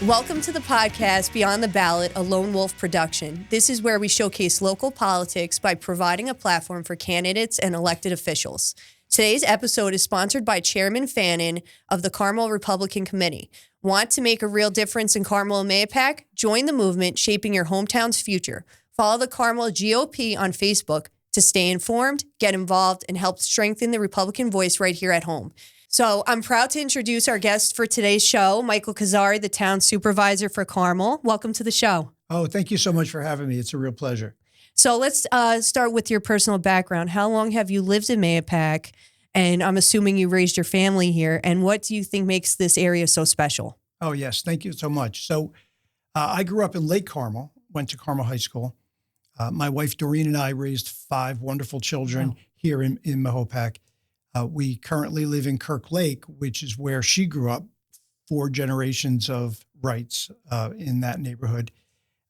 Welcome to the podcast Beyond the Ballot, a Lone Wolf production. This is where we showcase local politics by providing a platform for candidates and elected officials. Today's episode is sponsored by Chairman Fannin of the Carmel Republican Committee. Want to make a real difference in Carmel and Mahopac? Join the movement shaping your hometown's future. Follow the Carmel GOP on Facebook to stay informed, get involved, and help strengthen the Republican voice right here at home. So I'm proud to introduce our guest for today's show, Michael Carazzi, the town supervisor for Carmel. Welcome to the show. Oh, thank you so much for having me. It's a real pleasure. So let's start with your personal background. How long have you lived in Mahopac? And I'm assuming you raised your family here. And what do you think makes this area so special? Oh, yes. Thank you so much. So I grew up in Lake Carmel, went to Carmel High School. My wife, Doreen, and I raised 5 wonderful children here in Mahopac. We currently live in Kirk Lake, which is where she grew up, 4 generations of rights in that neighborhood.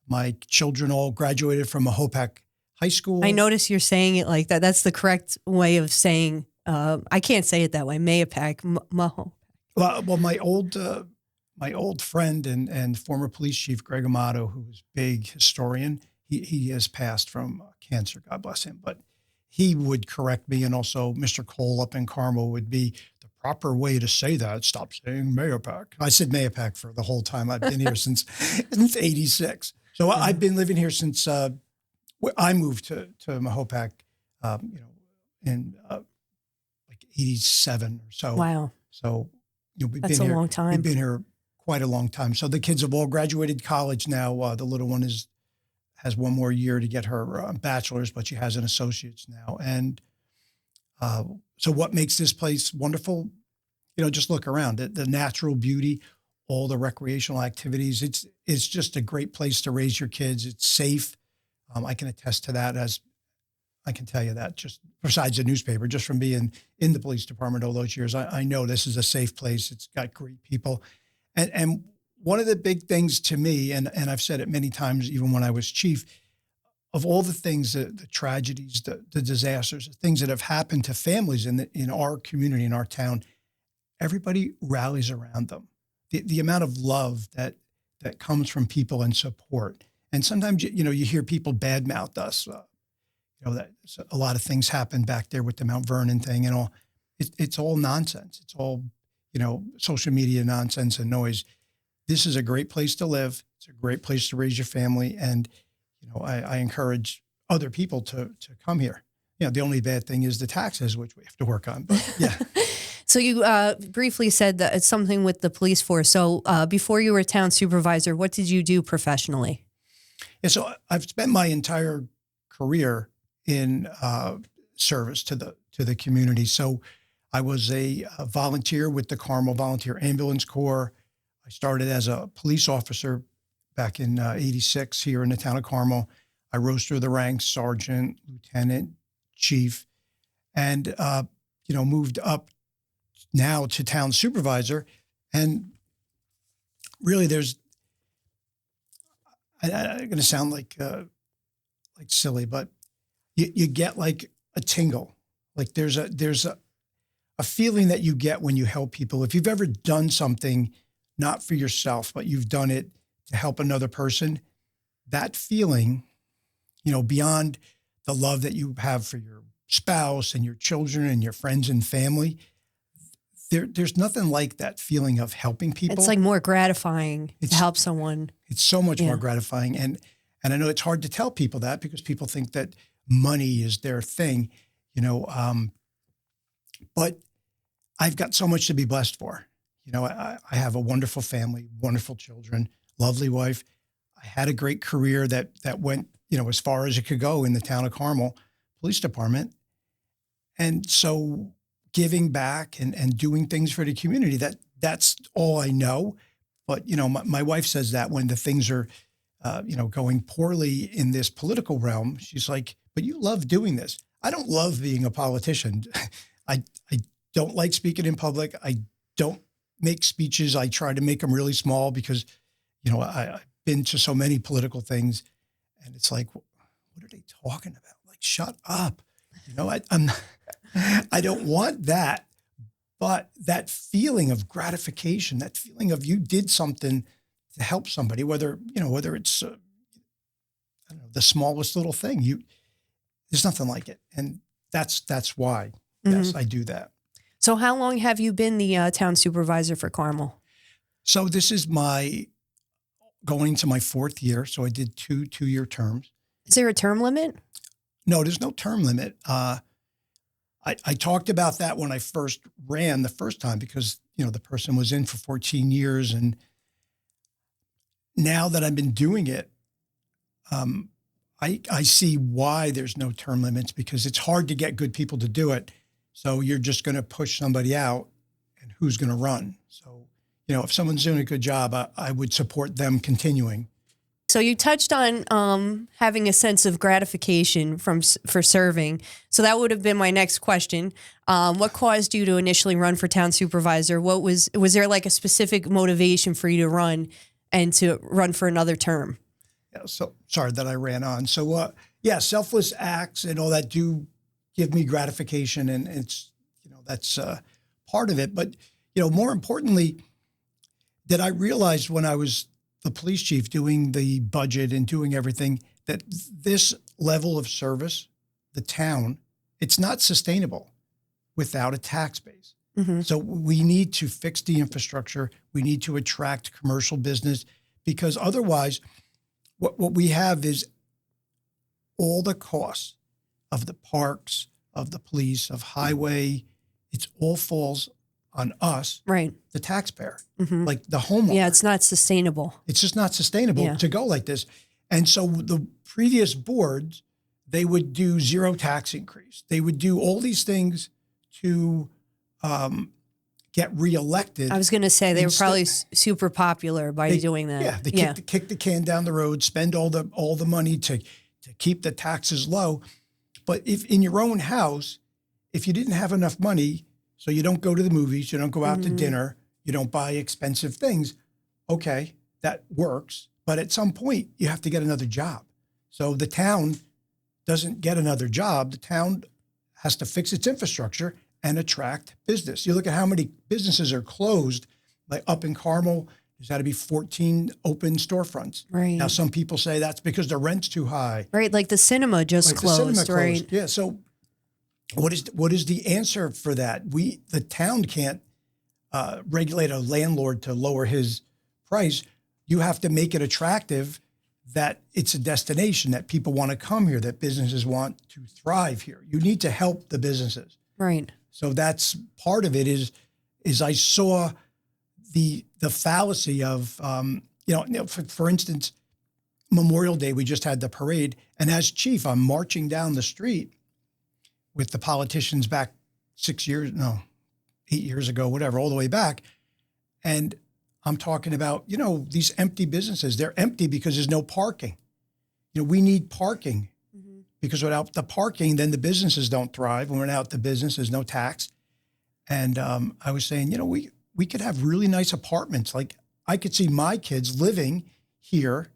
My children all graduated from Mahopac High School. I notice you're saying it like that. That's the correct way of saying, I can't say it that way, Mahopac, Mahopac. Well, my old friend and former police chief, Greg Amato, who was a big historian, he has passed from cancer, God bless him, but he would correct me, and also Mr. Cole up in Carmel would be the proper way to say that. Stop saying Mahopac. I said Mahopac for the whole time I've been here since '86. So I've been living here since I moved to Mahopac, in like '87 or so. Wow. So we've That's been a here. long time. We've been here quite a long time. So the kids have all graduated college now. The little one has one more year to get her bachelor's, but she has an associate's now. And so what makes this place wonderful? Just look around. The natural beauty, all the recreational activities. It's just a great place to raise your kids. It's safe. I can attest to that, as I can tell you that just besides the newspaper, just from being in the police department all those years, I know this is a safe place. It's got great people. And one of the big things to me, and I've said it many times, even when I was chief, of all the things, the tragedies, the disasters, the things that have happened to families in our community, in our town, everybody rallies around them. The amount of love that comes from people and support. And sometimes, you hear people badmouth us. That a lot of things happened back there with the Mount Vernon thing and all. It's all nonsense. It's all, social media nonsense and noise. This is a great place to live. It's a great place to raise your family. And, I encourage other people to come here. The only bad thing is the taxes, which we have to work on. But yeah. So you briefly said that it's something with the police force. So before you were town supervisor, what did you do professionally? Yeah, so I've spent my entire career in service to the community. So I was a volunteer with the Carmel Volunteer Ambulance Corps. I started as a police officer back in '86 here in the town of Carmel. I rose through the ranks, sergeant, lieutenant, chief, and moved up now to town supervisor. And really, I'm going to sound like silly, but you get like a tingle. Like there's a feeling that you get when you help people. If you've ever done something not for yourself, but you've done it to help another person, that feeling, beyond the love that you have for your spouse and your children and your friends and family, there's nothing like that feeling of helping people. It's like more gratifying to help someone. It's so much more gratifying. And I know it's hard to tell people that because people think that money is their thing, but I've got so much to be blessed for. I have a wonderful family, wonderful children, lovely wife. I had a great career that went, as far as it could go in the town of Carmel Police Department. And so giving back and doing things for the community, that's all I know. But, my wife says that when the things are, going poorly in this political realm, she's like, but you love doing this. I don't love being a politician. I don't like speaking in public. I don't make speeches. I try to make them really small because, I've been to so many political things and it's like, what are they talking about? Like, shut up. I don't want that, but that feeling of gratification, that feeling of you did something to help somebody, whether it's I don't know, the smallest little thing. There's nothing like it, and that's why. Yes, I do that. So how long have you been the town supervisor for Carmel? So this is going to my 4th year. So I did two-year terms. Is there a term limit? No, there's no term limit. I talked about that when I first ran the first time because, the person was in for 14 years. And now that I've been doing it, I see why there's no term limits, because it's hard to get good people to do it. So you're just going to push somebody out, and who's going to run? So, if someone's doing a good job, I would support them continuing. So you touched on having a sense of gratification for serving. So that would have been my next question. What caused you to initially run for town supervisor? Was there like a specific motivation for you to run and to run for another term? Yeah, so sorry that I ran on. So selfless acts and all that do give me gratification, and it's that's part of it. But more importantly, that I realized when I was the police chief doing the budget and doing everything, that this level of service, the town, it's not sustainable without a tax base. So we need to fix the infrastructure. We need to attract commercial business, because otherwise what we have is all the costs of the parks, of the police, of highway. It all falls on us, right? The taxpayer, like the homeowner. Yeah, it's not sustainable. It's just not sustainable to go like this. And so the previous boards, they would do zero tax increase. They would do all these things to get reelected. I was going to say they were probably super popular by doing that. Yeah, they kick the can down the road, spend all the money to keep the taxes low. But if in your own house, if you didn't have enough money, so you don't go to the movies, you don't go out to dinner, you don't buy expensive things, okay, that works. But at some point, you have to get another job. So the town doesn't get another job. The town has to fix its infrastructure and attract business. You look at how many businesses are closed, like up in Carmel, there's got to be 14 open storefronts. Right. Now, some people say that's because the rent's too high. Right, like the cinema just closed, right? Yeah, so what is the answer for that? The town can't regulate a landlord to lower his price. You have to make it attractive, that it's a destination, that people want to come here, that businesses want to thrive here. You need to help the businesses. Right. So that's part of it. Is I saw the fallacy of for instance, Memorial Day, we just had the parade, and as chief, I'm marching down the street with the politicians back 8 years ago, whatever, all the way back. And I'm talking about, these empty businesses. They're empty because there's no parking. We need parking, because without the parking, then the businesses don't thrive. When without the business, there's no tax. And I was saying, we could have really nice apartments. Like, I could see my kids living here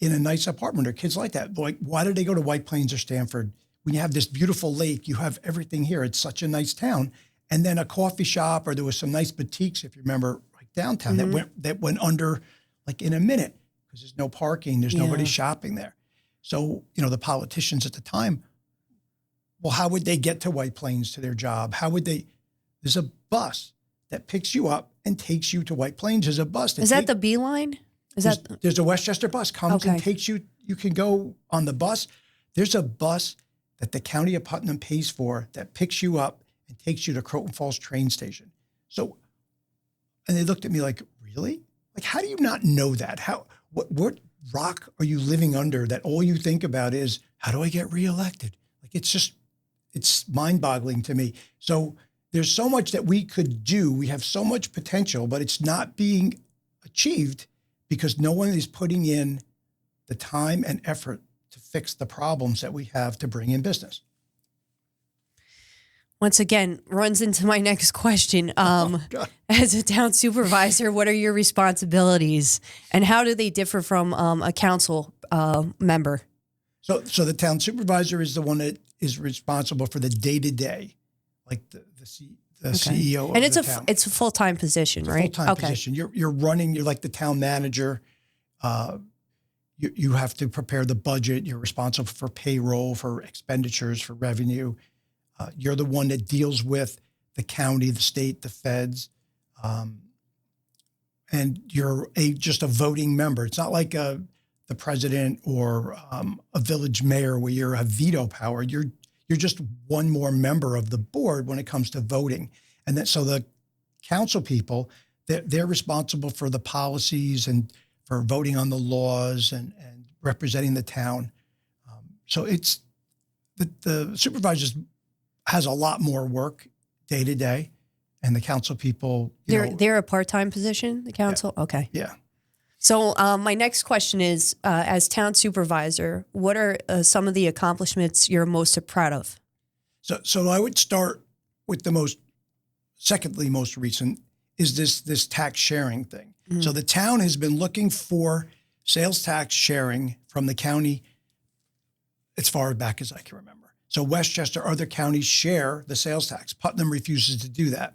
in a nice apartment, or kids like that. Like, why did they go to White Plains or Stanford? When you have this beautiful lake, you have everything here. It's such a nice town. And then a coffee shop, or there was some nice boutiques, if you remember, like downtown, that went under like in a minute, because there's no parking, there's nobody shopping there. So, the politicians at the time, well, how would they get to White Plains to their job? There's a bus that picks you up and takes you to White Plains. There's a bus. Is that the B line? There's a Westchester bus comes and takes you. You can go on the bus. There's a bus that the county of Putnam pays for that picks you up and takes you to Croton Falls train station. So, and they looked at me like, really? Like, how do you not know that? What rock are you living under that all you think about is, how do I get reelected? Like, it's mind-boggling to me. So there's so much that we could do. We have so much potential, but it's not being achieved because no one is putting in the time and effort to fix the problems that we have to bring in business. Once again, runs into my next question. As a town supervisor, what are your responsibilities, and how do they differ from a council member? So the town supervisor is the one that is responsible for the day-to-day, like the the CEO And of the town. it's a full-time position, right? Full-time position. You're running. You're like the town manager. You have to prepare the budget. You're responsible for payroll, for expenditures, for revenue. You're the one that deals with the county, the state, the feds, and you're just a voting member. It's not like the president or a village mayor where you have veto power. You're just one more member of the board when it comes to voting. And so the council people, they're responsible for the policies and for voting on the laws and representing the town. So it's the supervisors has a lot more work day to day, and the council people, they're a part-time position, the council? Yeah. Okay. Yeah. So my next question is, as town supervisor, what are some of the accomplishments you're most proud of? So I would start with the secondly most recent is this tax sharing thing. Mm-hmm. So the town has been looking for sales tax sharing from the county as far back as I can remember. So Westchester, other counties share the sales tax. Putnam refuses to do that.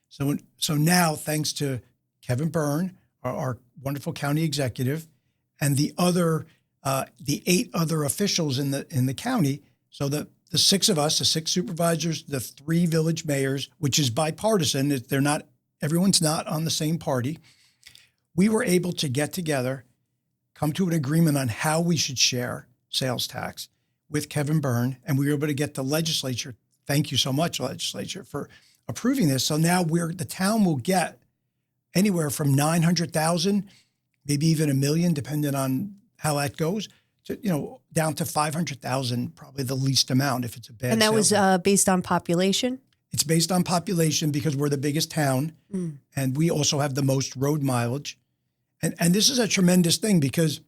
So now, thanks to Kevin Byrne, our wonderful county executive, and the 8 other officials in the county, so the 6 of us, the 6 supervisors, the 3 village mayors, which is bipartisan, everyone's not on the same party. We were able to get together, come to an agreement on how we should share sales tax with Kevin Byrne, and we were able to get the legislature. Thank you so much, legislature, for approving this. So now the town will get anywhere from 900,000, maybe even $1 million, depending on how that goes, to down to 500,000, probably the least amount if it's a bad. And that was based on population? It's based on population because we're the biggest town, and we also have the most road mileage. And this is a tremendous thing because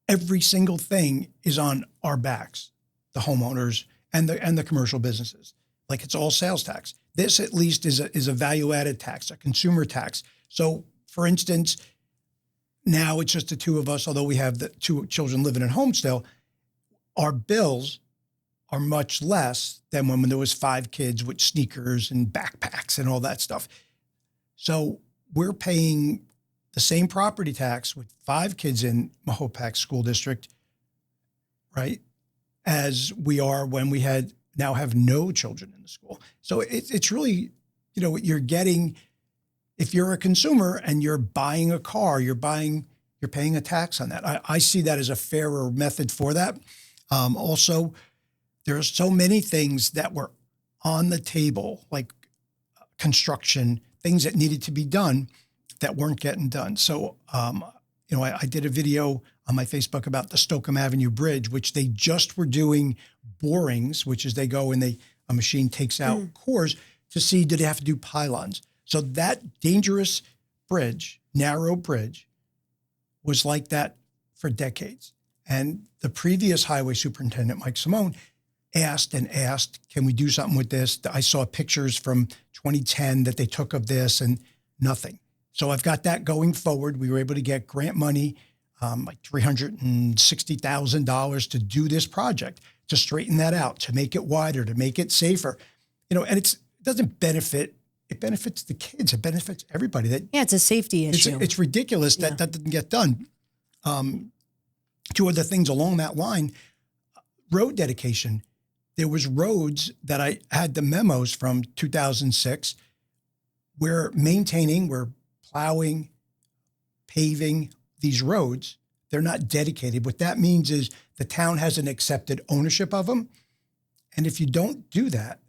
every single thing is on our backs, the homeowners and the commercial businesses. Like it's all sales tax. This at least is a value-added tax, a consumer tax. So, for instance, now it's just the 2 of us, although we have the 2 children living at home still. Our bills are much less than when there was 5 kids with sneakers and backpacks and all that stuff. So we're paying the same property tax with 5 kids in Mahopac School District, right, as we are when we now have no children in the school. So it's really, you're getting, if you're a consumer and you're buying a car, you're paying a tax on that. I see that as a fairer method for that. Also, there are so many things that were on the table, like construction, things that needed to be done that weren't getting done. So, I did a video on my Facebook about the Stokeham Avenue Bridge, which they just were doing borings, which is they go and a machine takes out cores to see, do they have to do pylons? So that dangerous bridge, narrow bridge, was like that for decades. And the previous highway superintendent, Mike Simone, asked, can we do something with this? I saw pictures from 2010 that they took of this and nothing. So I've got that going forward. We were able to get grant money, like $360,000 to do this project, to straighten that out, to make it wider, to make it safer. And it doesn't benefit, it benefits the kids. It benefits everybody. It's a safety issue. It's ridiculous that didn't get done. 2 other things along that line, road dedication. There was roads that I had the memos from 2006. We're plowing, paving these roads. They're not dedicated. What that means is the town hasn't accepted ownership of them. And if you don't do that,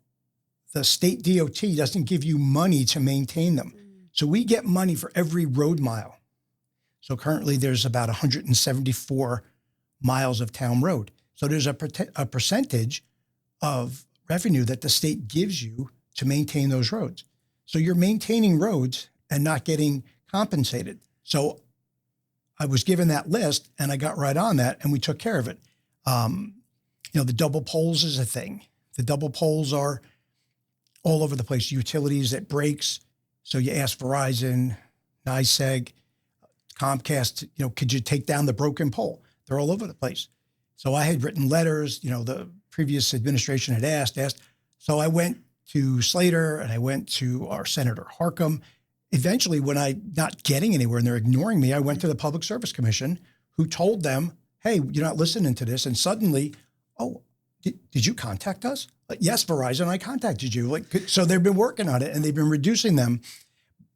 the state DOT doesn't give you money to maintain them. So we get money for every road mile. So currently there's about 174 miles of town road. So there's a percentage of revenue that the state gives you to maintain those roads. So you're maintaining roads and not getting compensated. So I was given that list and I got right on that and we took care of it. The double poles is a thing. The double poles are all over the place. Utilities, it breaks. So you ask Verizon, NYSEG, Comcast, could you take down the broken pole? They're all over the place. So I had written letters, the previous administration had asked. So I went to Slater and I went to our Senator Harcum. Eventually, when I'm not getting anywhere and they're ignoring me, I went to the Public Service Commission, who told them, hey, you're not listening to this. And suddenly, oh, did you contact us? Like, yes, Verizon, I contacted you. Like, so they've been working on it and they've been reducing them.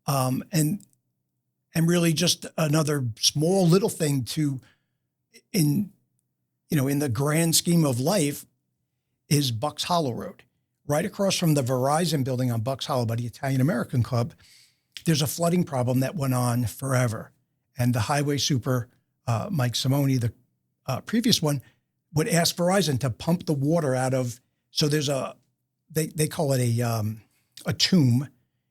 And really just another small little thing in the grand scheme of life is Bucks Hollow Road. Right across from the Verizon building on Bucks Hollow by the Italian American Club, there's a flooding problem that went on forever. And the highway super, Mike Simone, the previous one, would ask Verizon to pump the water out of, so there's they call it a tomb.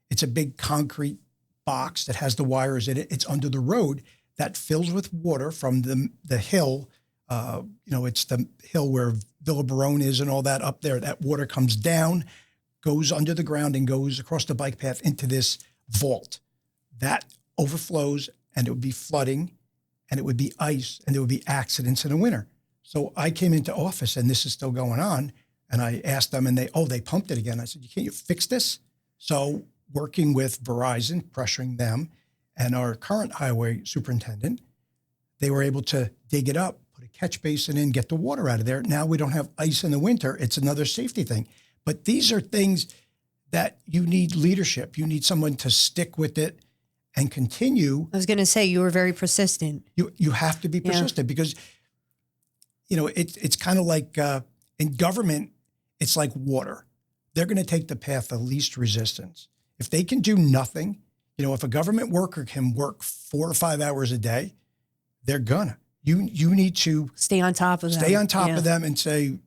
It's a big concrete box that has the wires in it. It's under the road that fills with water from the hill. It's the hill where Villa Barone is and all that up there. That water comes down, goes under the ground and goes across the bike path into this vault. That overflows and it would be flooding and it would be ice and there would be accidents in the winter. So I came into office and this is still going on. And I asked them and they pumped it again. I said, can't you fix this? So working with Verizon, pressuring them and our current highway superintendent, they were able to dig it up, put a catch basin in, get the water out of there. Now we don't have ice in the winter. It's another safety thing. But these are things that you need leadership. You need someone to stick with it and continue. I was going to say, you were very persistent. You have to be persistent because, it's kind of like in government, it's like water. They're going to take the path of least resistance. If they can do nothing, if a government worker can work 4 or 5 hours a day, they're gonna. You need to stay on top of them. Stay on top of them and say,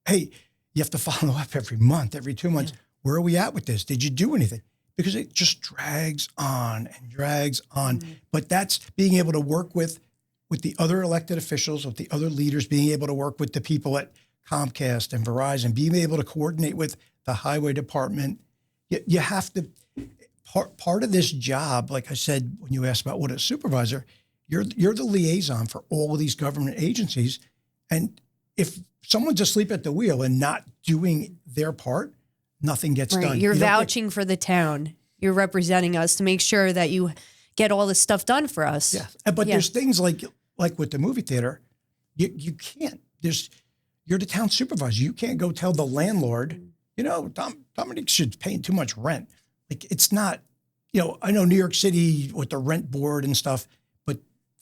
hey, you have to follow up every month, every 2 months. Yeah. Where are we at with this? Did you do anything? Because it just drags on and drags on. Mm-hmm. But that's being able to work with the other elected officials, with the other leaders, being able to work with the people at Comcast and Verizon, being able to coordinate with the highway department. You have to, part of this job, like I said, when you asked about what a supervisor, you're the liaison for all of these government agencies. And if someone's asleep at the wheel and not doing their part, nothing gets done. You're vouching for the town. You're representing us to make sure that you get all this stuff done for us. Yeah. But there's things like with the movie theater, you can't. You're the town supervisor. You can't go tell the landlord, Dominic should pay too much rent. Like, it's not, I know New York City with the rent board and stuff, but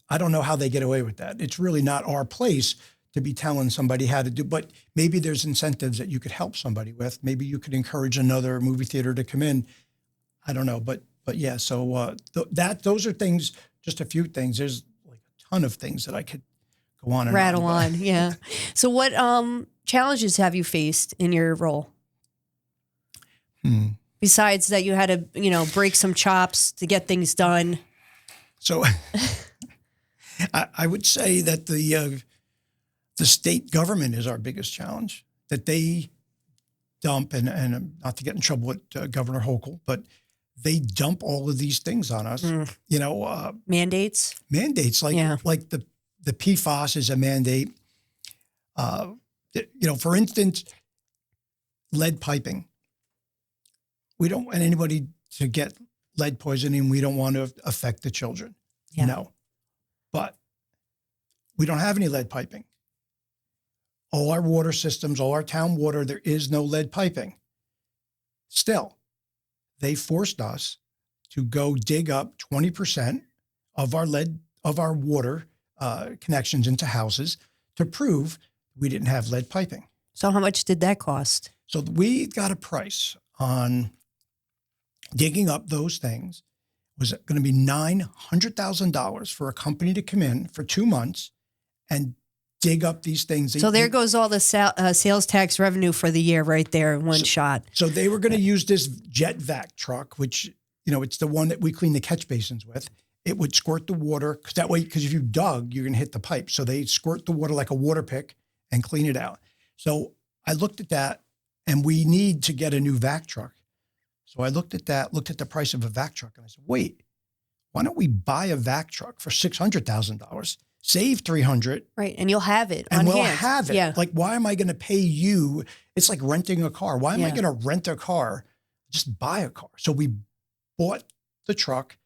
I don't know how they get away with that. It's really not our place to be telling somebody how to do, but maybe there's incentives that you could help somebody with. Maybe you could encourage another movie theater to come in. I don't know, but yeah. So those are things, just a few things. There's like a ton of things that I could go on and rattle on. Yeah. So what challenges have you faced in your role? Besides that, you had to, break some chops to get things done. So I would say that the state government is our biggest challenge, that they dump, and not to get in trouble with Governor Hochul, but they dump all of these things on us, mandates, like the PFAS is a mandate. For instance, lead piping. We don't want anybody to get lead poisoning. We don't want to affect the children. Yeah. No, but we don't have any lead piping. All our water systems, all our town water, there is no lead piping. Still, they forced us to go dig up 20% of our water connections into houses to prove we didn't have lead piping. So how much did that cost? So we got a price on digging up those things. Was going to be $900,000 for a company to come in for 2 months and dig up these things. So there goes all the sales tax revenue for the year right there in one shot. So they were going to use this jet vac truck, which, it's the one that we clean the catch basins with. It would squirt the water because if you dug, you're going to hit the pipe. So they squirt the water like a water pick and clean it out. So I looked at that and we need to get a new vac truck. So I looked at the price of a vac truck and I said, wait, why don't we buy a vac truck for $600,000, save $300,000. Right. And you'll have it and on we'll hand. have it. Yeah. Like, why am I going to pay you It's like renting a car. Why am I Yeah. going to rent a car? Just buy a car. So we bought the truck,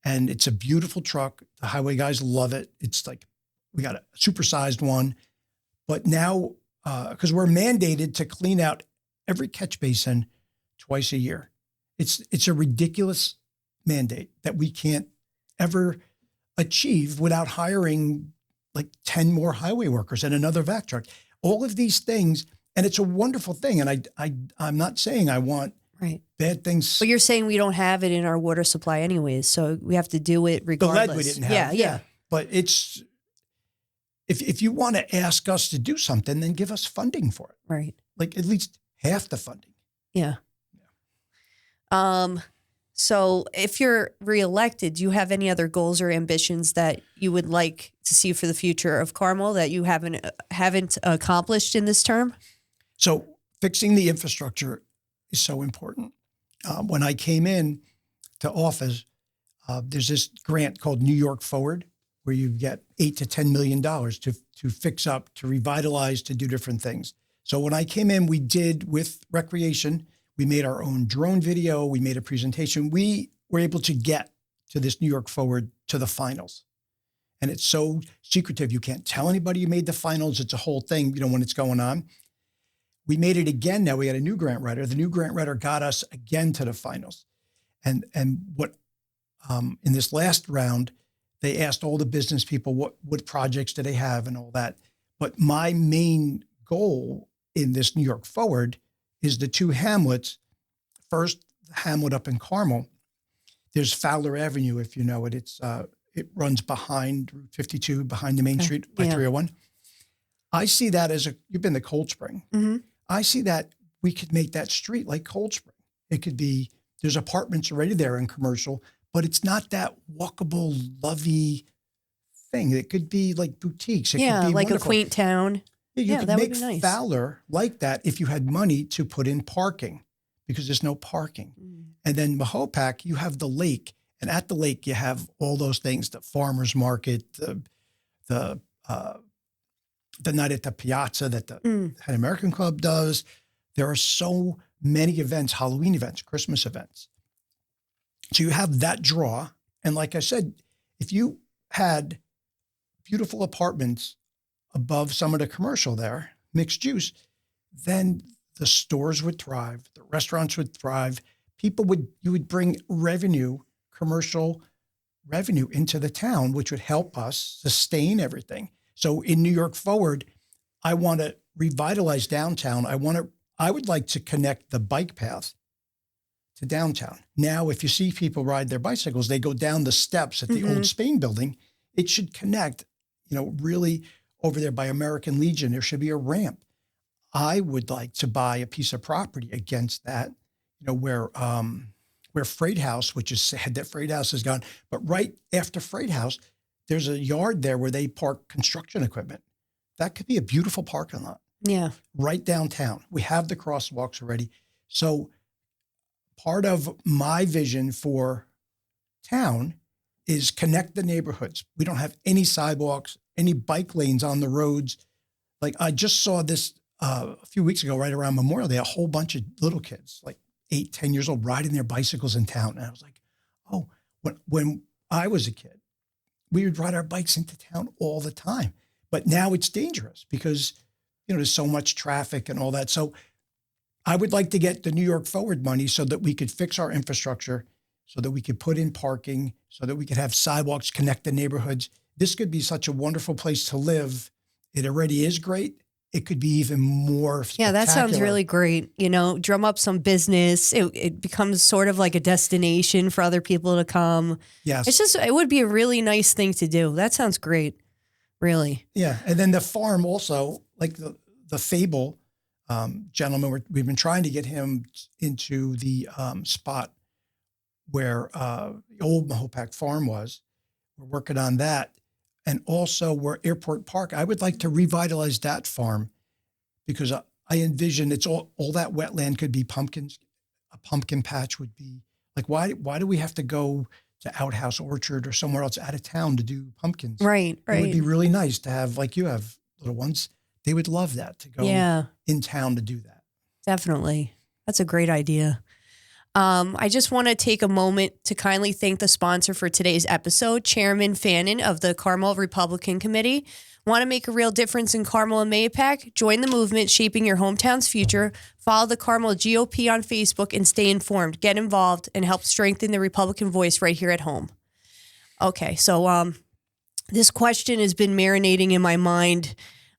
and it's a beautiful truck. The highway guys love it. It's like we got a supersized one. But now, because we're mandated to clean out every catch basin twice a year. It's a ridiculous mandate that we can't ever achieve without hiring like 10 more highway workers and another vac truck. All of these things, and it's a wonderful thing. And I'm not saying I want Right. bad things. But you're saying we don't have it in our water supply anyways, so we have to do it The regardless. lead we didn't have. Yeah. But it's, if you want to ask us to do something, then give us funding for it. Right. Like at least half the funding. Yeah. So if you're reelected, do you have any other goals or ambitions that you would like to see for the future of Carmel that you haven't accomplished in this term? So fixing the infrastructure is so important. When I came in to office, there's this grant called New York Forward, where you get $8 to $10 million to fix up, to revitalize, to do different things. So when I came in, we did with recreation, we made our own drone video, we made a presentation. We were able to get to this New York Forward to the finals. And it's so secretive. You can't tell anybody you made the finals. It's a whole thing, when it's going on. We made it again. Now we had a new grant writer. The new grant writer got us again to the finals. And what in this last round, they asked all the business people what projects do they have and all that. But my main goal in this New York Forward is the two hamlets. First, the hamlet up in Carmel. There's Fowler Avenue, if you know it. It runs behind Route 52, behind the main street by 301. I see that as you've been to Cold Spring. Mm-hmm. I see that we could make that street like Cold Spring. It could be, there's apartments already there in commercial, but it's not that walkable, lovey thing. It could be like boutiques. It could be like wonderful. a quaint town. You could that make would be nice. Fowler like that if you had money to put in parking, because there's no parking. Mm. And then Mahopac, you have the lake. And at the lake, you have all those things, the farmer's market, the night at the piazza that the Head American Club does. There are so many events, Halloween events, Christmas events. So you have that draw. And like I said, if you had beautiful apartments above some of the commercial there, mixed use, then the stores would thrive, the restaurants would thrive. You would bring revenue, commercial revenue into the town, which would help us sustain everything. So in New York Forward, I want to revitalize downtown. I would like to connect the bike path to downtown. Now, if you see people ride their bicycles, they go down the steps at the old Spain building. It should connect, really over there by American Legion. There should be a ramp. I would like to buy a piece of property against that, where Freight House, which is sad that Freight House is gone, but right after Freight House, there's a yard there where they park construction equipment. That could be a beautiful parking lot. Yeah. Right downtown. We have the crosswalks already. So part of my vision for town is connect the neighborhoods. We don't have any sidewalks, any bike lanes on the roads. Like I just saw this a few weeks ago, right around Memorial Day, a whole bunch of little kids, like 8, 10 years old, riding their bicycles in town. And I was like, oh, when I was a kid, we would ride our bikes into town all the time. But now it's dangerous because, there's so much traffic and all that. So I would like to get the New York Forward money so that we could fix our infrastructure, so that we could put in parking, so that we could have sidewalks, connect the neighborhoods. This could be such a wonderful place to live. It already is great. It could be even more spectacular. Yeah, that sounds really great. Drum up some business. It becomes sort of like a destination for other people to come. Yes. It would be a really nice thing to do. That sounds great. Really. Yeah. And then the farm also, like the Fable gentleman, we've been trying to get him into the spot where the old Mahopac farm was. We're working on that. And also where Airport Park, I would like to revitalize that farm because I envision it's all that wetland could be pumpkins. A pumpkin patch would be like, why do we have to go to Outhouse Orchard or somewhere else out of town to do pumpkins? Right. It would be really nice to have, like you have little ones. They would love that, to go in town to do that. Definitely. That's a great idea. I just want to take a moment to kindly thank the sponsor for today's episode, Chairman Fannin of the Carmel Republican Committee. Want to make a real difference in Carmel and Mahopac? Join the movement shaping your hometown's future. Follow the Carmel GOP on Facebook and stay informed. Get involved and help strengthen the Republican voice right here at home. Okay, so this question has been marinating in my mind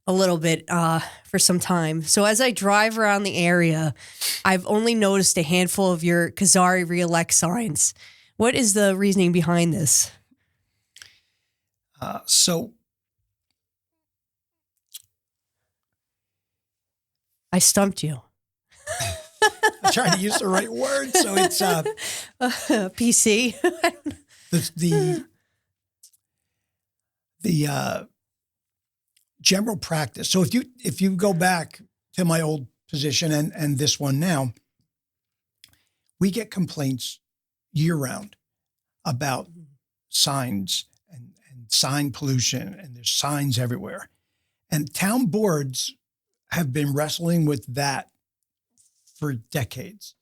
a little bit for some time. So as I drive around the area, I've only noticed a handful of your Carazzi reelect signs. What is the reasoning behind this? So I stumped you. I'm trying to use the right word. So it's PC. the general practice. So if you go back to my old position and this one now, we get complaints year round about signs and sign pollution, and there's signs everywhere. And town boards have been wrestling with that for decades.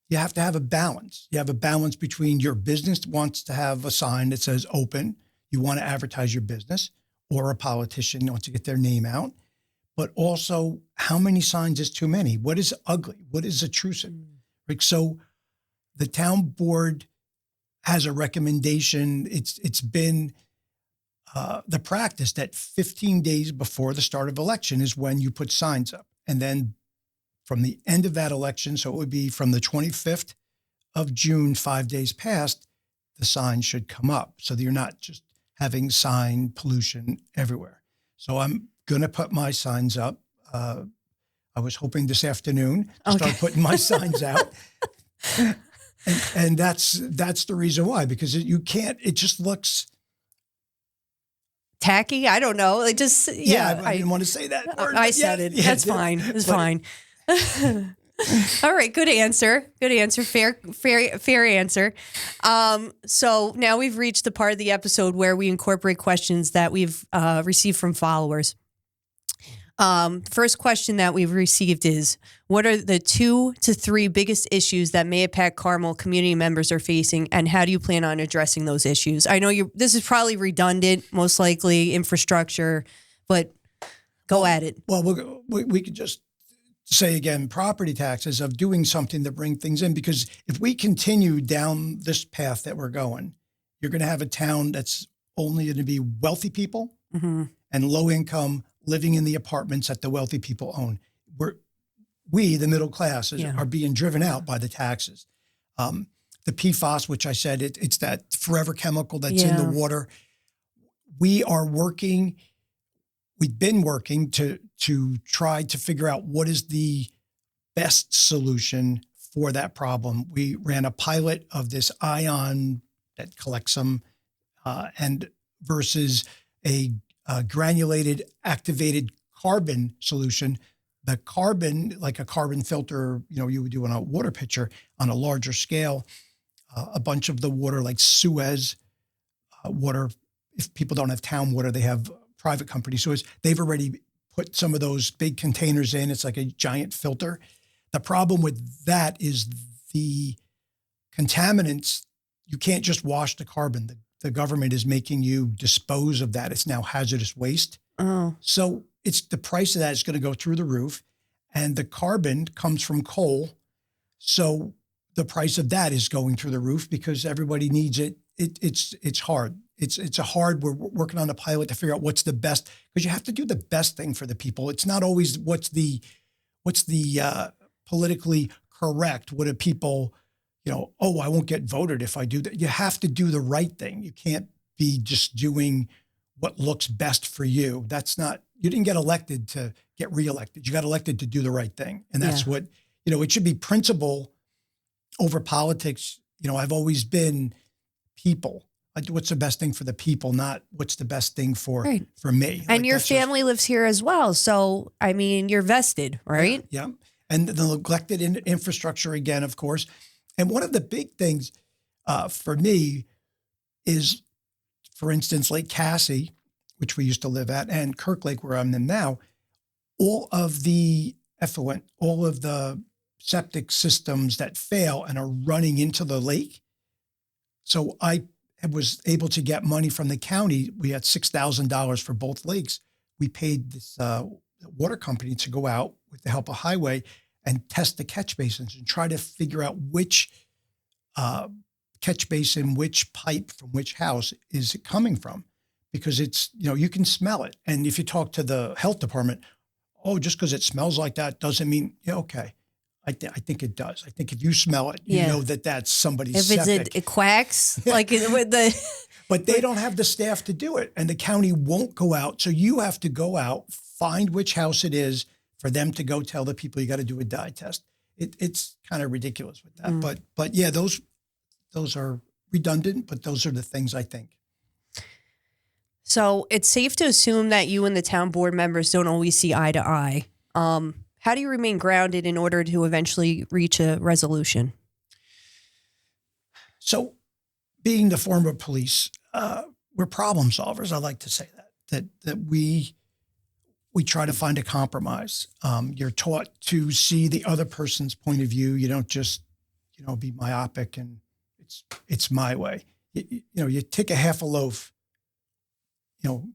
You have to have a balance. You have a balance between your business wants to have a sign that says open, you want to advertise your business, or a politician wants to get their name out, but also how many signs is too many? What is ugly? What is obtrusive? Like, so the town board has a recommendation. It's been the practice that 15 days before the start of election is when you put signs up. And then from the end of that election, so it would be from the 25th of June, 5 days past, the sign should come up so that you're not just having sign pollution everywhere. So I'm going to put my signs up. I was hoping this afternoon to start putting my signs out. And that's the reason why, because you can't, it just looks tacky. I don't know. It just, I didn't want to say that word. I said it. That's fine. It's fine. All right. Good answer. Good answer. Fair answer. So now we've reached the part of the episode where we incorporate questions that we've received from followers. First question that we've received is, what are the 2 to 3 biggest issues that Mahopac Carmel community members are facing, and how do you plan on addressing those issues? I know this is probably redundant, most likely infrastructure, but go at it. Well, we could just say again, property taxes, of doing something to bring things in, because if we continue down this path that we're going, you're going to have a town that's only going to be wealthy people and low income living in the apartments that the wealthy people own. We, the middle class, are being driven out by the taxes. The PFAS, which I said, it's that forever chemical that's in the water. We've been working to try to figure out what is the best solution for that problem. We ran a pilot of this ion that collects them and versus a granulated activated carbon solution. The carbon, like a carbon filter, you would do on a water pitcher on a larger scale, a bunch of the water like Suez water. If people don't have town water, they have private companies. So they've already put some of those big containers in. It's like a giant filter. The problem with that is the contaminants. You can't just wash the carbon. The government is making you dispose of that. It's now hazardous waste. Oh. So it's the price of that is going to go through the roof, and the carbon comes from coal. So the price of that is going through the roof because everybody needs it. It's hard. We're working on a pilot to figure out what's the best, because you have to do the best thing for the people. It's not always what's the politically correct. What do people, I won't get voted if I do that. You have to do the right thing. You can't be just doing what looks best for you. You didn't get elected to get reelected. You got elected to do the right thing. And that's what, it should be principle over politics. I've always been people. What's the best thing for the people, not what's the best thing for me. And your family lives here as well. So, you're vested, right? Yeah. And the neglected infrastructure again, of course. And one of the big things for me is, for instance, Lake Cassie, which we used to live at, and Kirk Lake, where I'm in now, all of the effluent, all of the septic systems that fail and are running into the lake. So I was able to get money from the county. We had $6,000 for both lakes. We paid this water company to go out with the help of Highway and test the catch basins and try to figure out which catch basin, which pipe from which house is it coming from, because it's, you can smell it. And if you talk to the health department, oh, just because it smells like that doesn't mean, okay. I think it does. I think if you smell it, you know that that's somebody's if septic. it quacks, like with the... But they don't have the staff to do it, and the county won't go out. So you have to go out, find which house it is for them to go tell the people you got to do a dye test. It's kind of ridiculous with that. But yeah, those are redundant, but those are the things I think. So it's safe to assume that you and the town board members don't always see eye to eye. How do you remain grounded in order to eventually reach a resolution? So being the former police, we're problem solvers. I like to say that we try to find a compromise. You're taught to see the other person's point of view. You don't just, be myopic and it's my way. You take a half a loaf,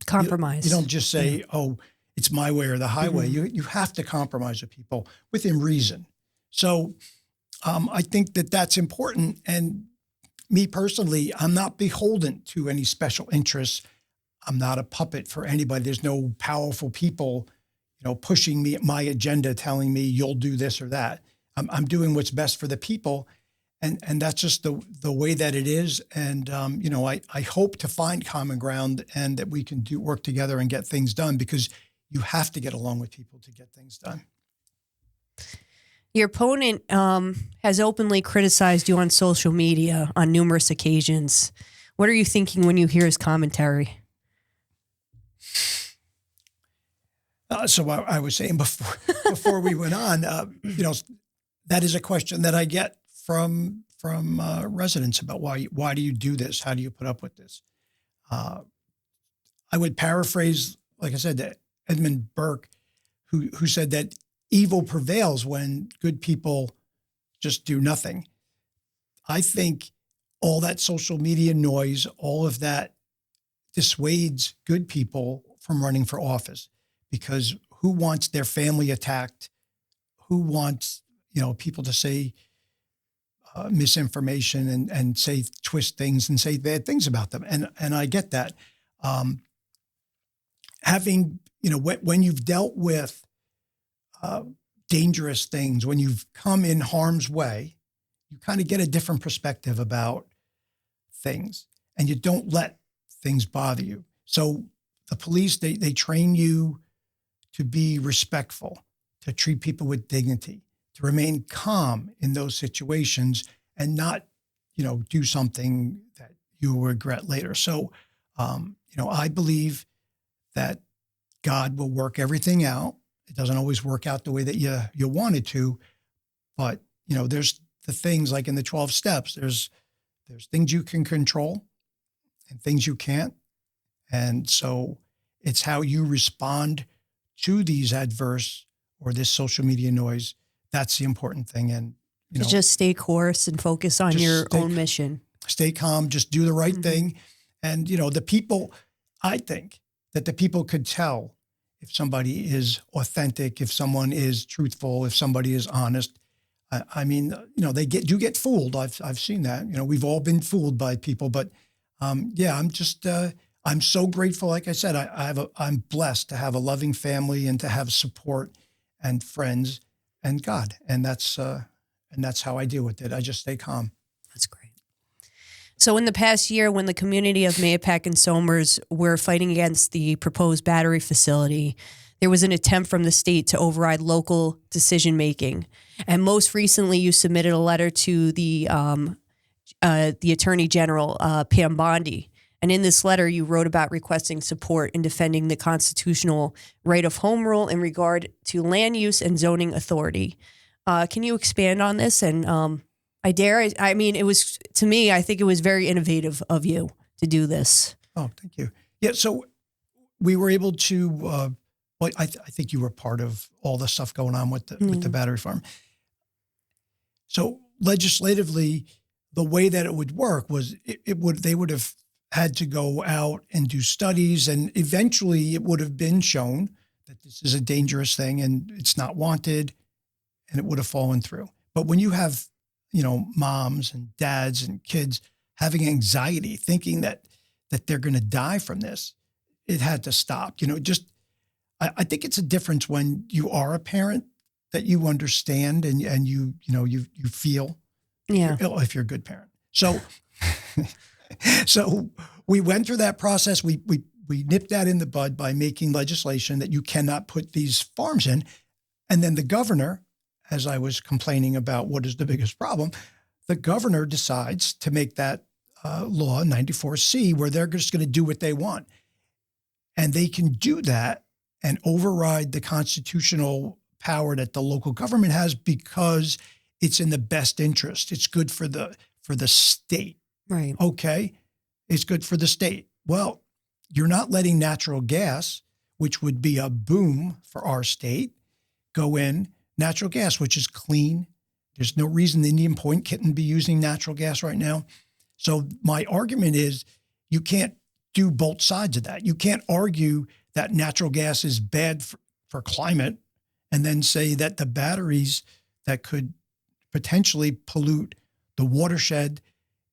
compromise. You don't just say, oh, it's my way or the highway. You have to compromise with people within reason. So I think that that's important. And me personally, I'm not beholden to any special interests. I'm not a puppet for anybody. There's no powerful people, pushing me my agenda, telling me you'll do this or that. I'm doing what's best for the people. And that's just the way that it is. And, I hope to find common ground and that we can work together and get things done, because you have to get along with people to get things done. Your opponent has openly criticized you on social media on numerous occasions. What are you thinking when you hear his commentary? So I was saying before we went on, that is a question that I get from residents about why do you do this? How do you put up with this? I would paraphrase, like I said, that Edmund Burke, who said that evil prevails when good people just do nothing. I think all that social media noise, all of that dissuades good people from running for office, because who wants their family attacked? Who wants, people to say misinformation and say twist things and say bad things about them? And I get that. Having, when you've dealt with dangerous things, when you've come in harm's way, you kind of get a different perspective about things, and you don't let things bother you. So the police, they train you to be respectful, to treat people with dignity, to remain calm in those situations and not, do something that you will regret later. So, I believe that God will work everything out. It doesn't always work out the way that you want it to, but there's the things like in the 12 steps, there's things you can control and things you can't. And so it's how you respond to these adverse or this social media noise. That's the important thing. And, to just stay course and focus on your own mission. Stay calm, just do the right thing. And, the people, I think that the people could tell if somebody is authentic, if someone is truthful, if somebody is honest. I mean, they get fooled. I've seen that. We've all been fooled by people. But I'm just I'm so grateful. Like I said, I'm blessed to have a loving family and to have support and friends and God, and that's how I deal with it. I just stay calm. That's great. So in the past year, when the community of Mahopac and Somers were fighting against the proposed battery facility, there was an attempt from the state to override local decision-making. And most recently, you submitted a letter to the Attorney General, Pam Bondi. And in this letter, you wrote about requesting support in defending the constitutional right of home rule in regard to land use and zoning authority. Can you expand on this? And I mean, it was, to me, I think it was very innovative of you to do this. Oh, thank you. Yeah, so we were able to, I think you were part of all the stuff going on with the battery farm. So legislatively, the way that it would work was they would have had to go out and do studies, and eventually it would have been shown that this is a dangerous thing and it's not wanted, and it would have fallen through. But when you have, moms and dads and kids having anxiety, thinking that they're going to die from this, it had to stop. I think it's a difference when you are a parent that you understand and you feel if you're a good parent. So, so we went through that process. We nipped that in the bud by making legislation that you cannot put these farms in. And then the governor, as I was complaining about what is the biggest problem, the governor decides to make that law 94C, where they're just going to do what they want. And they can do that and override the constitutional power that the local government has because it's in the best interest. It's good for the state. Right. Okay. It's good for the state. Well, you're not letting natural gas, which would be a boom for our state, go in. Natural gas, which is clean. There's no reason the Indian Point couldn't be using natural gas right now. So my argument is you can't do both sides of that. You can't argue that natural gas is bad for climate and then say that the batteries that could potentially pollute the watershed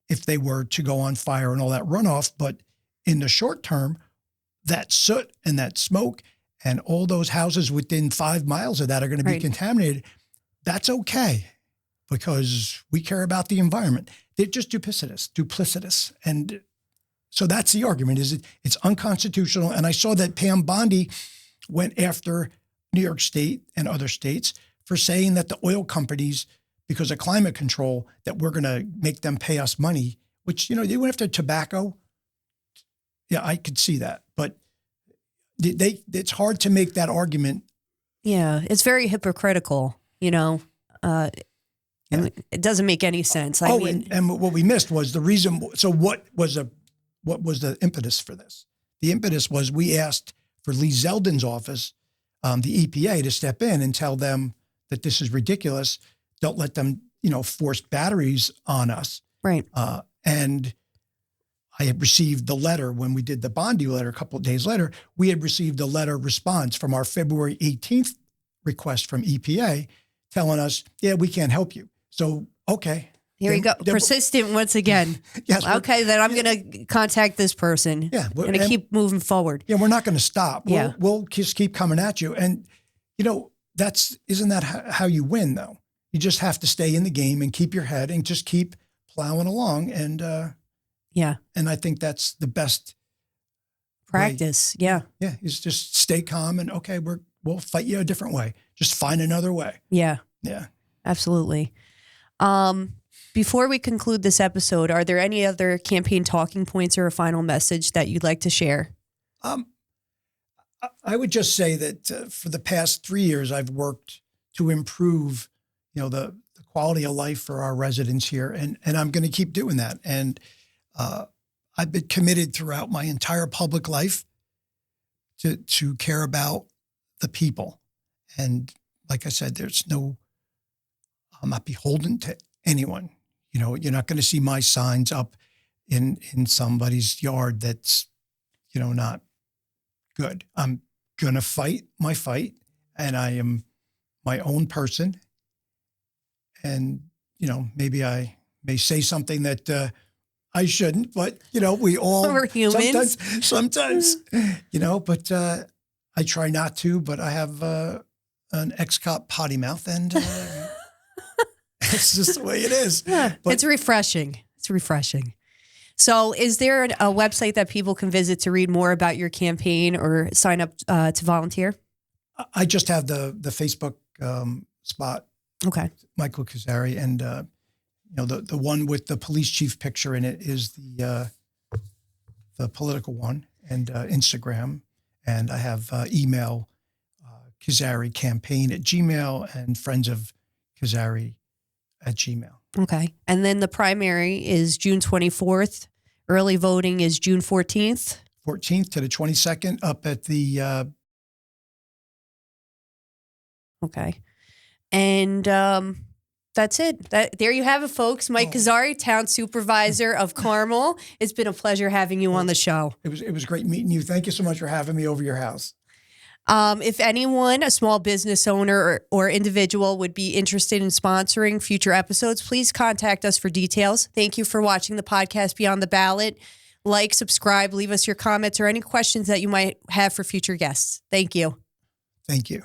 if they were to go on fire and all that runoff. But in the short term, that soot and that smoke and all those houses within 5 miles of that are going to be contaminated. That's okay because we care about the environment. They're just duplicitous. And so that's the argument, is it's unconstitutional. And I saw that Pam Bondi went after New York State and other states for saying that the oil companies, because of climate control, that we're going to make them pay us money, which, they went after tobacco. Yeah, I could see that. But it's hard to make that argument. Yeah, it's very hypocritical, It doesn't make any sense. I mean, and what we missed was the reason. So what was the impetus for this? The impetus was we asked for Lee Zeldin's office, the EPA, to step in and tell them that this is ridiculous. Don't let them, force batteries on us. Right. And I had received the letter when we did the Bondi letter a couple of days later. We had received a letter response from our February 18th request from EPA telling us, yeah, we can't help you. So, okay. Here you go. Persistent once again. Yes. Okay, then I'm going to contact this person. Yeah. I'm going to keep moving forward. Yeah, we're not going to stop. Yeah. We'll just keep coming at you. And, isn't that how you win, though? You just have to stay in the game and keep your head and just keep plowing along. And, and I think that's the best practice. way. Yeah. Yeah. Is just stay calm and okay, we'll fight you a different way. Just find another way. Yeah. Yeah. Absolutely. Before we conclude this episode, are there any other campaign talking points or a final message that you'd like to share? I would just say that for the past 3 years, I've worked to improve, the quality of life for our residents here. And I'm going to keep doing that. And I've been committed throughout my entire public life to care about the people. And like I said, I'm not beholden to anyone. You're not going to see my signs up in somebody's yard that's, not good. I'm going to fight my fight, and I am my own person. And, maybe I may say something that I shouldn't, but, we all We're humans. Sometimes, but I try not to, but I have an ex-cop potty mouth, and it's just the way it is. Yeah, but it's refreshing. So is there a website that people can visit to read more about your campaign or sign up to volunteer? I just have the Facebook spot. Okay. Michael Carazzi, and the one with the police chief picture in it is the political one, and Instagram, and I have email Carazzi campaign at Gmail and friends of Carazzi at Gmail. Okay. And then the primary is June 24th. Early voting is June 14th. 14th to the 22nd up at the... Okay. And That's it. There you have it, folks. Mike Carazzi, Town Supervisor of Carmel. It's been a pleasure having you on the show. It was great meeting you. Thank you so much for having me over your house. If anyone, a small business owner or individual would be interested in sponsoring future episodes, please contact us for details. Thank you for watching the podcast Beyond the Ballot. Like, subscribe, leave us your comments or any questions that you might have for future guests. Thank you. Thank you.